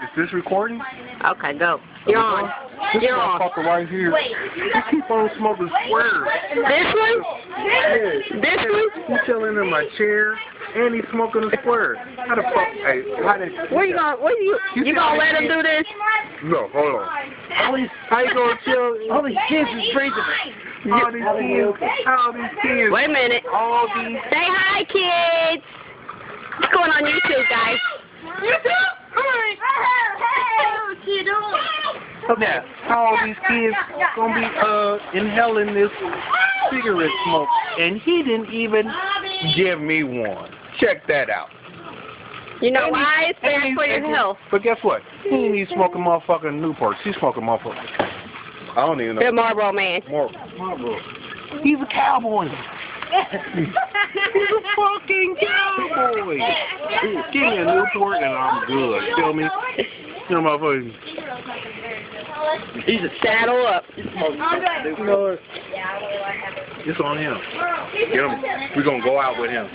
Is this recording? Okay, go. You're on. This You're on. motherfucker right here. He keep on smoking squares. This one? Yeah. This one? He's chilling in my chair, and he's smoking a square. How the fuck? Hey, how did? Where you going? Where you gonna let him do this? No, hold on. How you gonna chill? All these kids is breathing. All these kids. Wait a minute. All these. Say hi, kids. What's going on YouTube, guys? Now, how all these kids gonna be inhaling this cigarette smoke, and he didn't even give me one. Check that out. You know why? It's bad for your health. But guess what? He ain't even smoking motherfucking Newports. He's smoking motherfucking. I don't even know. The Marlboro man. Marlboro. He's a cowboy. He's a fucking cowboy. Give me a Newport and I'm good. Feel me? You know, motherfucker. He's a saddle up. You know, it's on him. Get him. We're gonna go out with him.